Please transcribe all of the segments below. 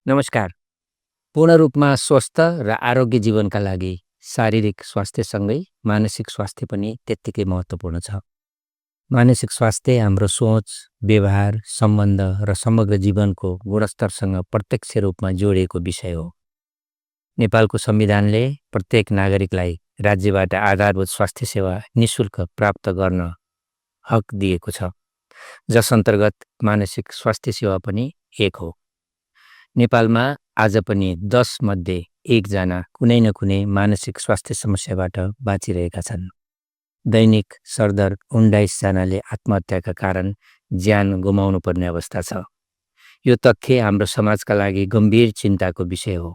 नमस्कार। पूर्ण रूपमा स्वस्थ र आरोग्य जीवनका लागि शारीरिक स्वास्थ्यसँगै मानसिक स्वास्थ्य पनि त्यत्तिकै महत्त्वपूर्ण छ। मानसिक स्वास्थ्य हाम्रो सोच, व्यवहार, सम्बन्ध र समग्र जीवनको गुणस्तरसँग प्रत्यक्ष रूपमा जोडिएको विषय हो। नेपालको संविधानले प्रत्येक नागरिकलाई राज्यबाट आधारभूत स्वास्थ्य सेवा निःशुल्क प्राप्त गर्न हक दिएको छ, जस अन्तर्गत मानसिक स्वास्थ्य सेवा पनि एक हो। नेपालमा आज पनि 10 मध्ये 1 जना कुनै न कुनै मानसिक स्वास्थ्य समस्याबाट बाँचिरहेका छन्। दैनिक सरदर 19 जनाले आत्महत्याका कारण ज्यान गुमाउनु पर्ने अवस्था छ। यो तथ्य हाम्रो समाजका लागि गम्भीर चिन्ताको विषय हो।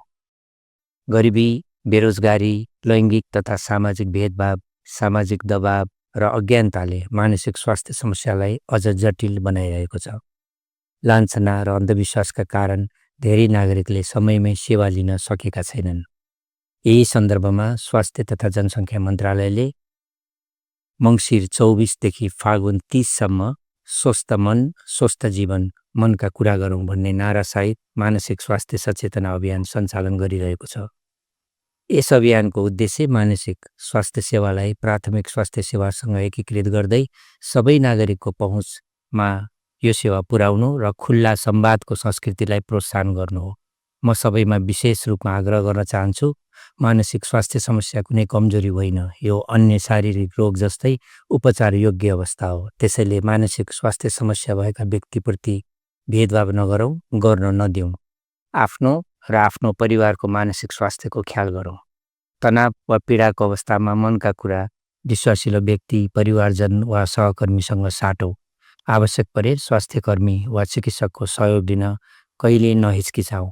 गरिबी, बेरोजगारी, लैङ्गिक तथा सामाजिक भेदभाव, सामाजिक दबाव र अज्ञानताले मानसिक स्वास्थ्य समस्यालाई अझ जटिल बनाइरहेको छ। लान्छना र अन्धविश्वासका कारण धेरै नागरिकले समयमै सेवा लिन सकेका छैनन्। यही सन्दर्भमा स्वास्थ्य तथा जनसङ्ख्या मन्त्रालयले मङ्सिर 24 देखि फागुन 30 सम्म स्वस्थ मन, स्वस्थ जीवन, मनका कुरा गरौँ भन्ने नारासहित मानसिक स्वास्थ्य सचेतना अभियान सञ्चालन गरिरहेको छ। यस अभियानको उद्देश्य मानसिक स्वास्थ्य सेवालाई प्राथमिक स्वास्थ्य सेवासँग एकीकृत गर्दै सबै नागरिकको पहुँचमा यो सेवा पुर्याउनु र खुल्ला संवादको संस्कृतिलाई प्रोत्साहन गर्नु हो। म सबैमा विशेष रूपमा आग्रह गर्न चाहन्छु, मानसिक स्वास्थ्य समस्या कुनै कमजोरी होइन, यो अन्य शारीरिक रोग जस्तै उपचार योग्य अवस्था हो। त्यसैले मानसिक स्वास्थ्य समस्या भएका व्यक्तिप्रति भेदभाव नगरौँ, गर्न नदिउँ। आफ्नो र आफ्नो परिवारको मानसिक स्वास्थ्यको ख्याल गरौँ। तनाव वा पीडाको अवस्थामा मनका कुरा विश्वासिलो व्यक्ति, परिवारजन वा सहकर्मीसँग साटौँ। आवश्यक परे स्वास्थ्यकर्मी वा चिकित्सकको सहयोग दिन कहिल्यै नहिचकिचाऊ।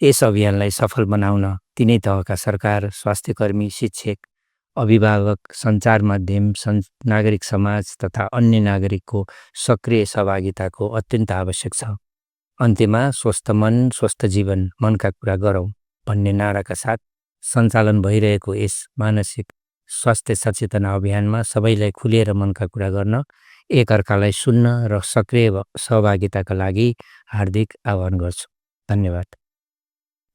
यस अभियानलाई सफल बनाउन तिनै तहका सरकार, स्वास्थ्यकर्मी, शिक्षक, अभिभावक, सञ्चार माध्यम, नागरिक समाज तथा अन्य नागरिकको सक्रिय सहभागिताको अत्यन्त आवश्यक छ। अन्त्यमा स्वस्थ मन, स्वस्थ जीवन, मनका कुरा गरौँ भन्ने नाराका साथ सञ्चालन भइरहेको यस मानसिक स्वास्थ्य सचेतना अभियानमा सबैलाई खुलेर मनका कुरा गर्न, एकअर्कालाई सुन्न र सक्रिय सहभागिताका लागि हार्दिक आह्वान गर्छु। धन्यवाद।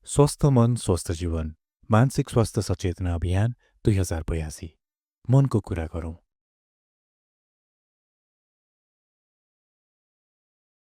स्वस्थ मन, स्वस्थ जीवन, मानसिक स्वास्थ्य सचेतना अभियान 2082। मनको कुरा गरौँ।